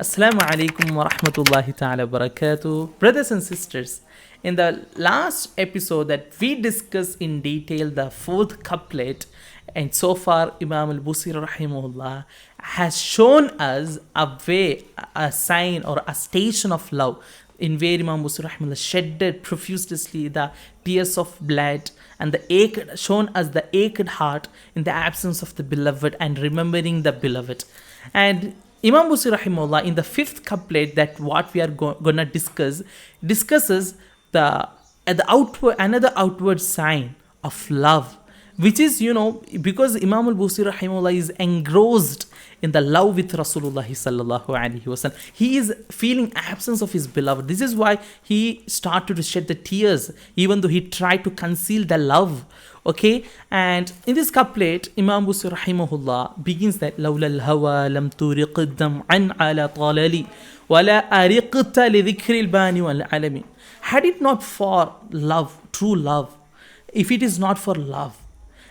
Assalamu alaikum wa rahmatullahi ta'ala barakatuh. Brothers and sisters, in the last episode that we discussed in detail the fourth couplet, and so far Imam al-Busiri rahimahullah has shown us a way, a sign or a station of love in where Imam Busiri rahimahullah shedded profusely the tears of blood and shown us the ached heart in the absence of the beloved and remembering the beloved. And Imam Busiri rahimahullah in the fifth couplet that what we are gonna discusses another outward sign of love, which is because Imam al-Busiri rahimahullah is engrossed in the love with Rasulullah sallallahu alaihi wasallam. He is feeling absence of his beloved. This is why he started to shed the tears, even though he tried to conceal the love. Okay, and in this couplet, Imam Busiri rahimahullah begins that لولا الهوى لم ترق الدمعا على طلالي ولا أرقت لذكر الباني والعلم. Had it not for love, true love, if it is not for love,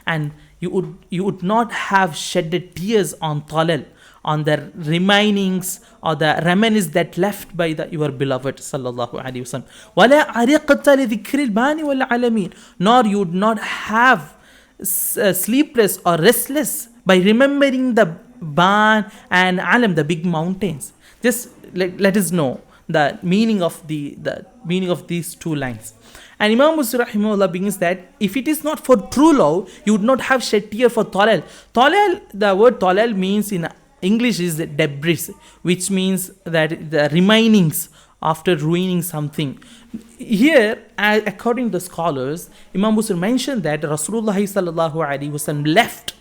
and you would not have shedded tears on talal, on the remainings or the remnants that left by your beloved sallallahu alaihi wasallam. وَلَا عَرِقْتَ لِذِكْرِ الْبَانِ وَالْعَلَمِينَ. Nor you would not have sleepless or restless by remembering the Ban and Alam, the big mountains. Just let us know the meaning of these two lines. And Imam Busiri rahimahullah begins that if it is not for true love, you would not have shed tear for talal. Talal, the word talal means in English is debris, which means that the remainings after ruining something. Here, according to the scholars, Imam Busiri mentioned that Rasulullah sallallahu alaihi wasallam left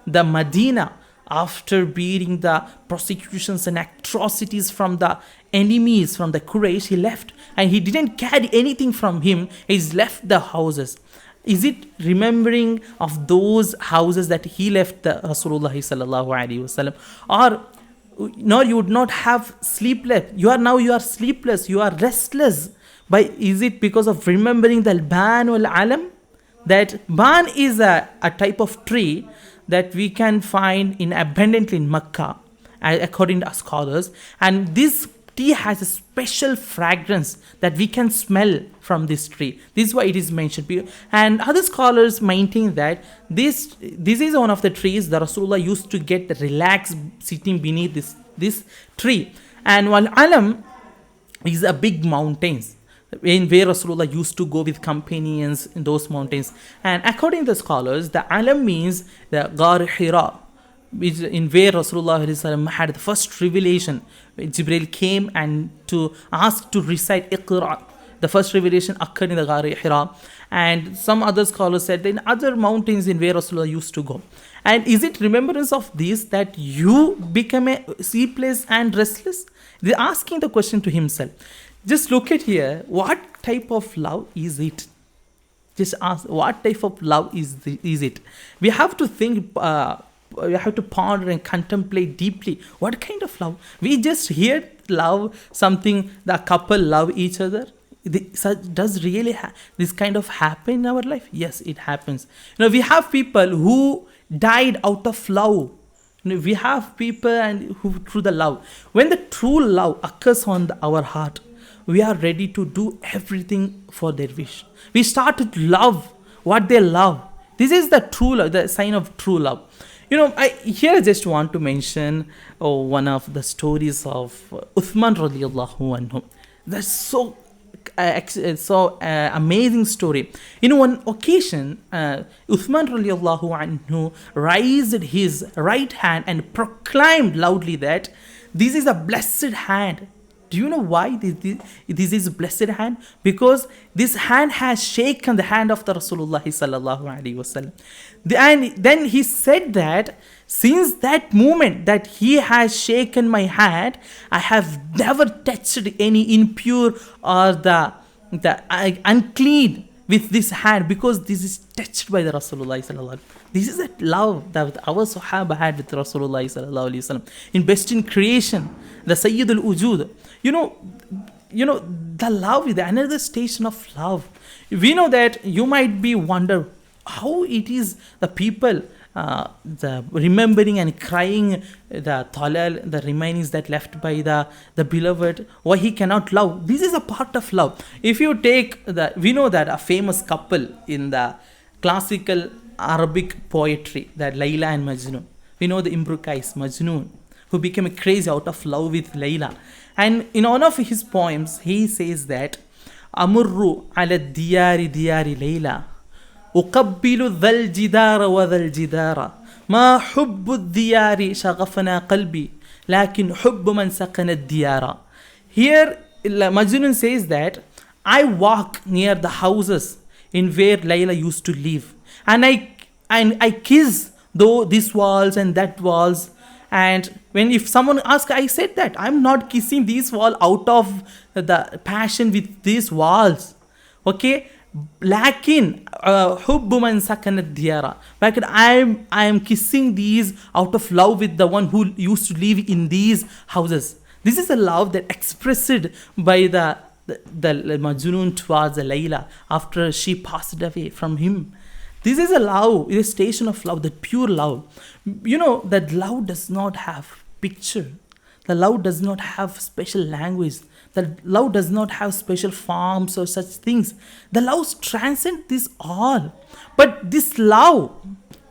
the Medina after bearing the prosecutions and atrocities from the enemies, from the Quraysh. He left and he didn't carry anything from him. He's left the houses. Is it remembering of those houses that he left the Rasulullah sallallahu alaihi wasallam? Or no, you would not have sleepless. You are sleepless. You are restless. Is it because of remembering the ban wal alam? That ban is a type of tree that we can find abundantly in Makkah, according to scholars. And this tea has a special fragrance that we can smell from this tree. This is why it is mentioned. And other scholars maintain that this is one of the trees that Rasulullah used to get relaxed sitting beneath this tree. And while Alam is a big mountains, in where Rasulullah used to go with companions in those mountains. And according to the scholars, the Alam means the Ghar Hira, which in where Rasulullah had the first revelation. Jibril came and to ask to recite Iqra. The first revelation occurred in the Ghar Hira. And some other scholars said in other mountains in where Rasulullah used to go. And is it remembrance of this that you become a sleepless and restless? They're asking the question to himself. Just look at here. What type of love is it? Just ask, what type of love is it? We have to think, we have to ponder and contemplate deeply. What kind of love? We just hear love, something, the couple love each other. Does really this kind of happen in our life? Yes, it happens. We have people who died out of love. We have people who through the love. When the true love occurs on our heart, we are ready to do everything for their wish. We start to love what they love. This is the true love, the sign of true love. I just want to mention one of the stories of Uthman radiallahu anhu. That's so amazing story. One occasion, Uthman radiallahu anhu raised his right hand and proclaimed loudly that this is a blessed hand. Do you know why this is a blessed hand? Because this hand has shaken the hand of the Rasulullah sallallahu alaihi wasallam. And then he said that since that moment that he has shaken my hand, I have never touched any impure or the unclean with this hand, because this is touched by the Rasulullah sallallahu alaihi wasallam. This is that love that our Sahaba had with Rasulullah sallallahu alaihi wasallam. In best in creation, the Sayyidul Wujud. The love is another station of love. We know that you might be wonder how it is the people the remembering and crying the talal, the remainings that left by the beloved, why he cannot love. This is a part of love. If you take we know that a famous couple in the classical Arabic poetry, that Layla and Majnun. We know the Imruqais, Majnun, who became crazy out of love with Layla. And in one of his poems, he says that Amurru ala diyari diyari Layla أقبل ذا الجدار وذا الجدار ما حب الديار شغفنا قلبي لكن حب من سكن الديار. Here Majnun says that I walk near the houses in where Layla used to live, and I kiss though these walls and that walls. And when if someone asks, I said that I'm not kissing these walls out of the passion with these walls. Okay, lakin hubbu man sakanat diyara, but I am kissing these out of love with the one who used to live in these houses. This is a love that expressed by the Majnun towards Layla after she passed away from him. This is a love, a station of love, that pure love. You know that love does not have picture. The love does not have special language. The love does not have special forms or such things. The love transcends this all. But this love,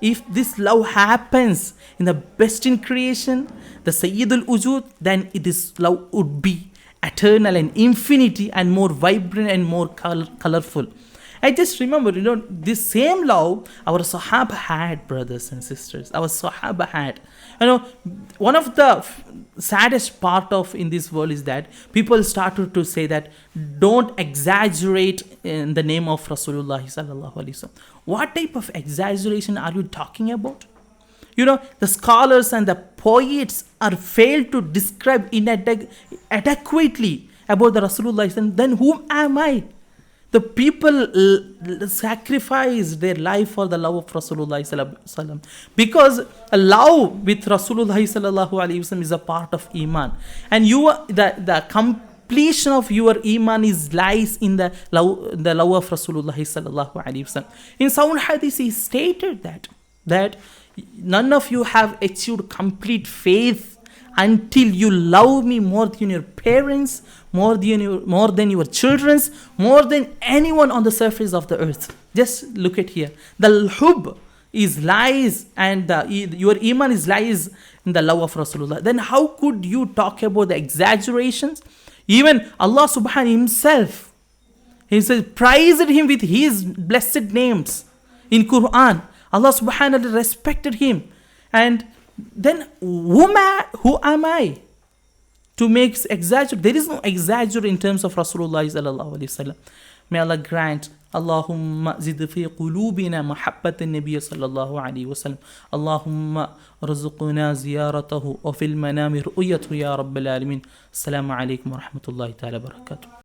if this love happens in the best in creation, the Sayyidul Wujud, then this love would be eternal and infinity and more vibrant and more colorful. I just remember, this same love our Sahaba had, brothers and sisters. Our Sahaba had. One of the saddest part of in this world is that people started to say that don't exaggerate in the name of Rasulullah sallallahu alaihi wasallam. What type of exaggeration are you talking about? The scholars and the poets are failed to describe adequately about the Rasulullah. Then whom am I? The people sacrifice their life for the love of Rasulullah sallallahu alaihi wasallam, because a love with Rasulullah sallallahu alaihi wasallam is a part of Iman, and the completion of your Iman lies in the love of Rasulullah sallallahu alaihi wasallam. In some hadith, he stated that none of you have achieved complete faith until you love me more than your parents, more than your children, more than anyone on the surface of the earth. Just look at here. The hub is lies, and your iman is lies in the love of Rasulullah. Then how could you talk about the exaggerations? Even Allah subhanahu himself, he says, praised him with his blessed names in Quran. Allah subhanahu respected him. And then who am I to make exaggerate? There is no exaggerate in terms of Rasulullah sallallahu alaihi wasallam. May Allah grant. Allahumma zid fi qulubina mahabbat an-nabiy sallallahu alaihi wasallam. Allahumma rzuqna ziyaratahu wa fil manami ru'yatuhu ya rabbil alamin. Assalamu alaikum wa rahmatullahi ta'ala barakatuh.